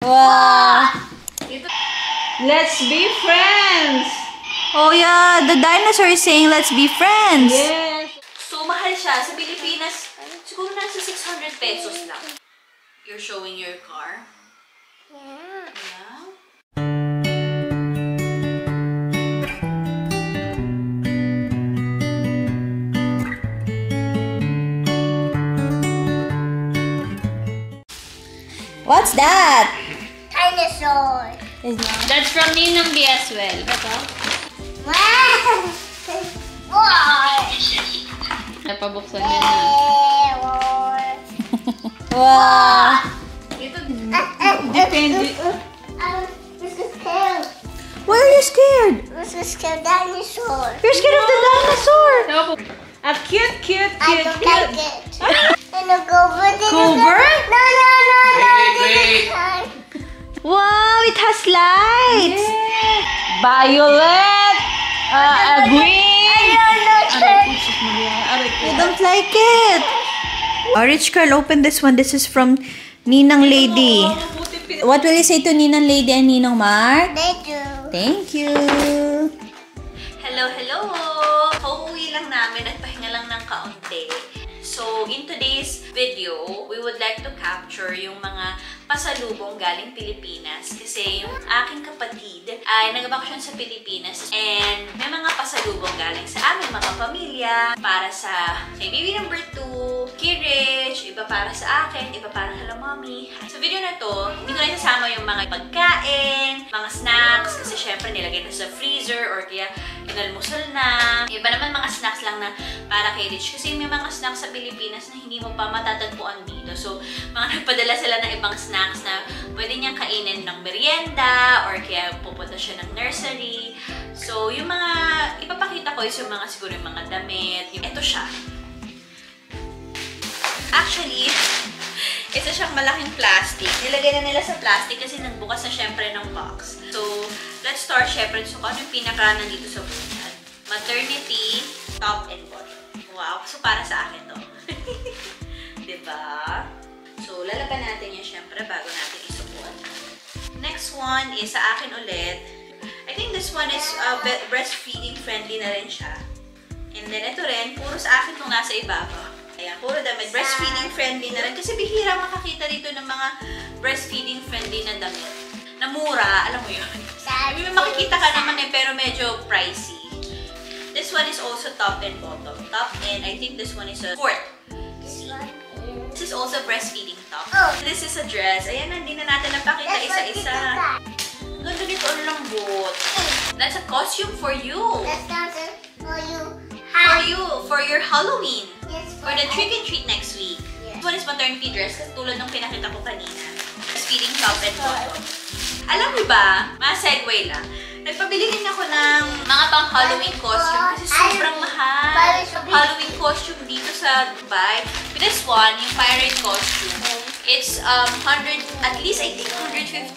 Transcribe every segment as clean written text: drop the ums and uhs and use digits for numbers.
Wow! Let's be friends! Oh yeah, the dinosaur is saying let's be friends. Yes! So, mahal siya. Sa Pilipinas, siguro nasa 600 pesos lang. You're showing your car? Yeah. Yeah? What's that? Dinosaur. That's from Ninang B as well. Ito? Wow. Wow. Napabuksan niya na. Wow! Ito, depende. This is scared. Why are you scared? This is scared dinosaur. You're scared of the dinosaur. A cute. I don't like it. And a Cobra. Cobra? No. Wait. Wow, it has lights. Violet! Green! I don't like it. Oh, Rich Carl, open this one. This is from Ninang Lady. What will you say to Ninang Lady and Ninong Mark? Thank you. Thank you. Hello! Pauwi lang namin at pahinga lang ng kaunti. So, in today's video, we would like to capture yung mga pasalubong galing Pilipinas kasi yung aking kapatid ay nag-bakasyon sa Pilipinas and may mga pasalubong galing sa aming mga pamilya para sa kay baby number 2, kay Rich, iba para sa akin, iba para kay mommy. Sa video na to, hindi ko na isasama yung mga pagkain, mga snacks kasi syempre nilagay na sa freezer or kaya inalmusal na. Iba naman mga snacks lang na para kay Rich kasi may mga snacks sa Pilipinas na hindi mo pa matatagpuan dito. So, mga nagpadala sila ng ibang snacks na pwede niyang kainin ng merienda or kaya pupunta siya ng nursery. So, yung mga ipapakita ko is yung mga siguro yung mga damit. Ito siya. Actually, isa siyang malaking plastic. Nilagay na nila sa plastic kasi nagbukas na syempre ng box. So, let's start syempre. So, kung ano yung pinaka nandito sa bulan? Maternity, top and bottom. Wow. So, para sa akin to. Diba? So, lalaban natin yan syempre bago natin isuot. Next one is sa akin ulit. I think this one is breastfeeding friendly na rin siya. And then, ito rin, puro sa akin itong nasa ibabaw. Ayan, puro damit. Breastfeeding friendly na rin. Kasi bihira makakita dito ng mga breastfeeding friendly na damit. Na mura, alam mo yun. May makikita ka naman pero medyo pricey. This one is also top and bottom. Top and I think this one is a fourth. This is also breastfeeding top. This is a dress. Ayan, hindi na natin napakita isa-isa. Ganda nito, ang lambot. That's a costume for you. That's for you. For your Halloween. Yes, for the trick and treat next week. Yes. This one is maternity dress kasi tulad ng pinakita ko kanina. Breastfeeding top and bottom. Alam mo ba, ma-segue lang. Nagpabili din ako ng mga pang Halloween costume kasi sobrang mahal. Halloween costume dito sa Dubai. This one, yung pirate costume, it's at least I think 150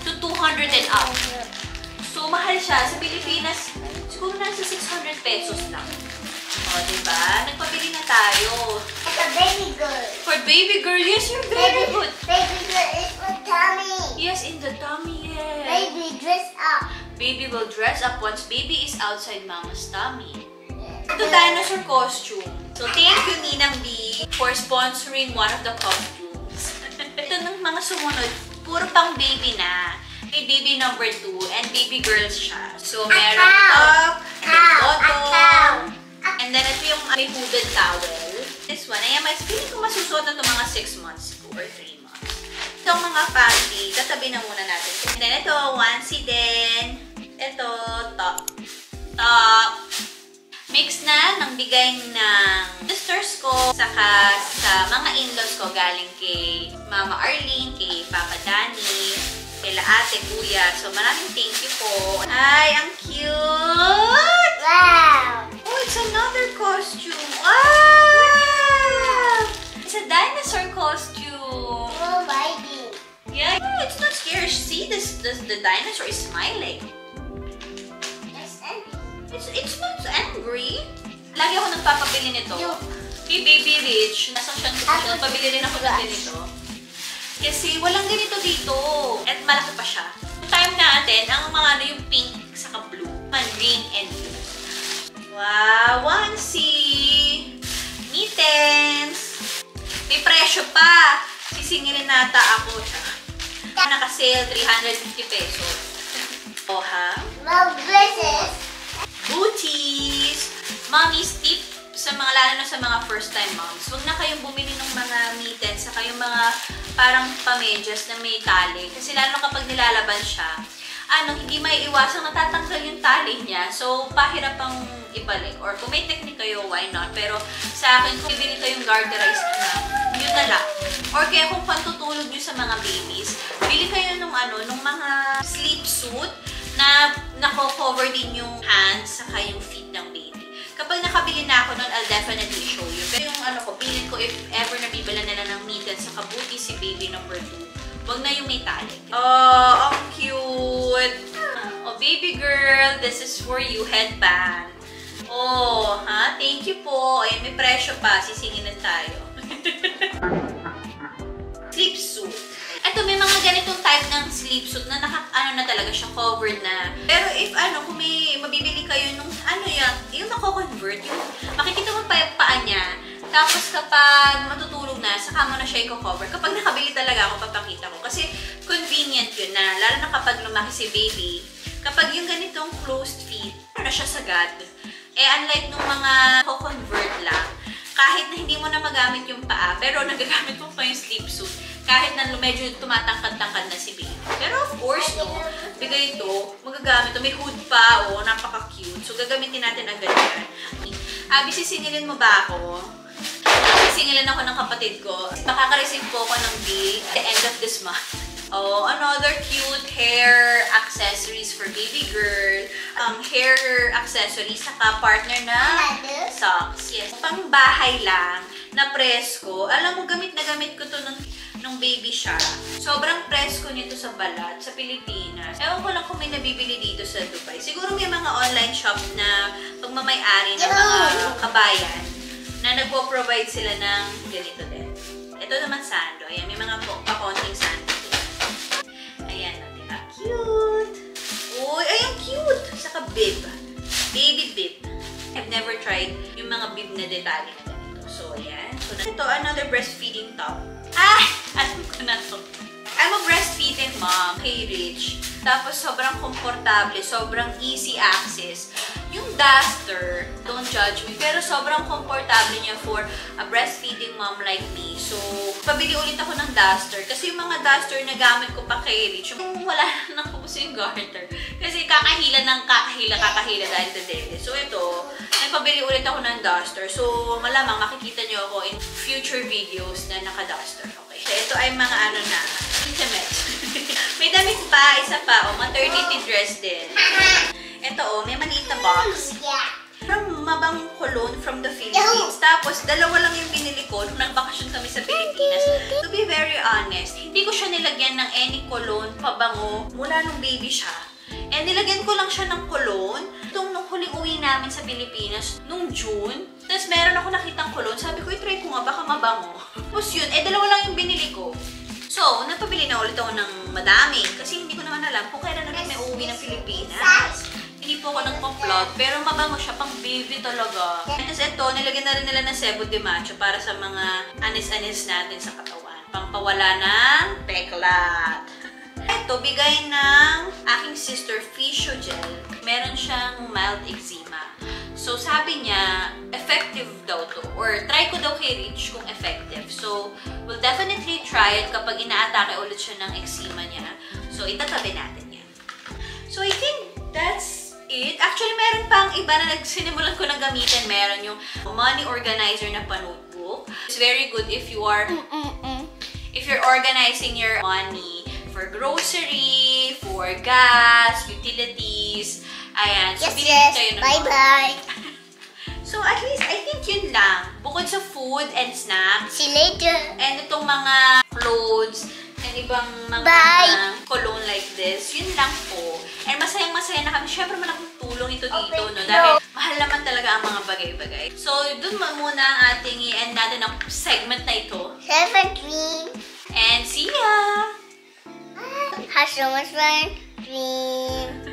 to 200 and up. So mahal siya. Sa Pilipinas, siguro nasa 600 pesos lang. O, diba? Nagpabili na tayo. It's a baby girl. For baby girl, yes, you're very good. Baby girl is for tummy. Yes, in the tummy, yes. Baby dress up. Baby will dress up once baby is outside mama's tummy. Ito dinosaur costume. So, thank you, Ninang B, for sponsoring one of the costumes. Ito ng mga sumunod, puro pang baby na. May baby number 2 and baby girls siya. So, meron top, and bottom, and then ito yung may hooded towel. This one, ayan, feeling ko masusuot na ito mga 6 months or 3 months. Itong mga panty, tatabi na muna natin. And then ito, onesie din. Ito, top. Mix na ng bigay ng sisters ko, saka sa mga in-laws ko galing kay Mama Arlene, kay Papa Danny, kay ate, kuya. So, maraming thank you po. Ay, ang cute! Wow. Oh, it's another costume. Wow! It's a dinosaur costume. Oh, baby. Yeah, it's not scary. See, the dinosaur is smiling. It's not angry. Lagi ako nagpapabili nito. Kay Baby Rich, nasa siya nagpabili rin ako ng ganito. Kasi walang ganito dito. At malaki pa siya. Yung time natin, ang mga ano yung pink saka blue. Green and blue. Wow! Onesie! Mittens! May presyo pa! Sisingilin nata ako siya. Naka-sale, 350 pesos. Oh, ha? Love dresses. Booties! Mommy's tip sa mga, lalo na sa mga first-time moms. Huwag na kayong bumili ng mga mittens, saka yung mga parang pamedyas na may tali. Kasi lalo kapag nilalaban siya, hindi may iwasang natatanggal yung tali niya. So, pahirap pang ibalik. Or kung may technique kayo, why not? Pero sa akin, kung bibili kayong garterized na, yun na lang. Or kaya kung pantutulog nyo sa mga babies, bili kayo nung mga sleep suit na nako-cover din yung hands saka yung feet ng baby. Kapag nakabili na ako nun, I'll definitely show you. Pero yung bilin ko if ever nabibila nila ng mittens saka booty si baby number 2, wag na yung may tali. Oh, ang cute! Oh, baby girl, this is for you, headband. Oh, ha? Thank you po. Ayan, may presyo pa. Sisinginan tayo. Sleep suit. Ito, may mga ganitong type ng sleep suit na na talaga siya, covered na. Pero if kung may mabibili kayo nung yung mako-convert, yung makikita mo pa yung paa niya. Tapos kapag matutulog na, saka mo na siya i-cover. Kapag nakabili talaga ako, papakita ko. Kasi convenient yun na, lalo na kapag lumaki si baby. Kapag yung ganitong closed feet, na siya sagad. Unlike nung mga co-convert lang, kahit na hindi mo na magamit yung paa, pero nagagamit mo pa yung sleep suit, kahit na medyo tumatangkad-tangkad na si baby. Pero of course, bigay ito, magagamit ito. May hood pa, napaka-cute. So, gagamitin natin ang ganyan. Abby, sisingilin mo ba ako? Sisingilin ako ng kapatid ko. Makaka-receive po ako ng bill at the end of this month. Oh, another cute hair accessories for baby girl. Hair accessories, saka partner na socks. Yes. Pang bahay lang, na presko. Alam mo, gamit na gamit ko to nung baby siya. Sobrang presko nito sa balat, sa Pilipinas. Ewan ko lang kung may nabibili dito sa Dubai. Siguro may mga online shop na pagmamay-ari ng mga kabayan na nagpo-provide sila ng ganito din. Ito naman sando. Ayan, may mga pakonting sando. Ayan, diba? Cute! Uy, ayan, cute! Saka bib. Baby bib. I've never tried yung mga bib na detalye na ganito. So, ayan. So, ito, another breastfeeding top. Alam ko na to. I'm a breastfeeding mom. Hey, Rich. Tapos, sobrang komportable. Sobrang easy access. Yung duster, don't judge me, pero sobrang komportable niya for a breastfeeding mom like me. So, pabili ulit ako ng duster. Kasi yung mga duster na gamit ko pa kay Rich, yung wala na nakapos yung garter. Kasi kakahila dahil sa dede. So, ito, nagpabili ulit ako ng duster. So, malamang makikita nyo ako in future videos na naka-duster. Okay. So, ito ay mga intimate. May damit pa, isa pa, maternity dress din. Ito, may maliit na box. From mabang cologne from the Philippines. Tapos, dalawa lang yung binili ko nung nagbakasyon kami sa Pilipinas. To be very honest, hindi ko siya nilagyan ng any cologne, pabango, mula nung baby siya. And nilagyan ko lang siya ng cologne nung huling uwi namin sa Pilipinas, nung June. Tapos, meron ako nakitang cologne. Sabi ko, i-try ko nga, baka mabango. Tapos yun, dalawa lang yung binili ko. So, napabili na ulit ako ng madami. Kasi hindi ko naman alam kung kailan na rin may uuwi ng Pilipinas. Hindi po ako nagpa-vlog, pero mabango siya, pang baby talaga. Tapos ito, nilagyan na rin nila ng Sebo de Macho para sa mga anis-anis natin sa katawan. Pangpawala ng peklat. Ito, bigay ng aking sister, Fisio Gel. Meron siyang mild eczema. So, sabi niya, effective daw to. Or, try ko daw kay Rich kung effective. So, we'll definitely try it kapag ina-atake ulit siya ng eczema niya. So, itatabi natin yan. So, I think that's it. Actually, meron pang iba na sinimulan ko na gamitin. Meron yung money organizer na pa-notebook. It's very good if you are if you're organizing your money for grocery, for gas, utilities. Ayan. So, bilhin kayo ng Bye-bye. So, at least, I think yun lang. Bukod sa food and snacks. See you later. And itong mga clothes and ibang mga cologne like this, yun lang po. And masayang-masaya na kami. Siyempre, malaking tulong ito dito, no? Dahil mahal naman talaga ang mga bagay-bagay. So, dun muna ang ating i-end natin ang segment na ito. Have a dream. and see ya! Have so much fun. Dream.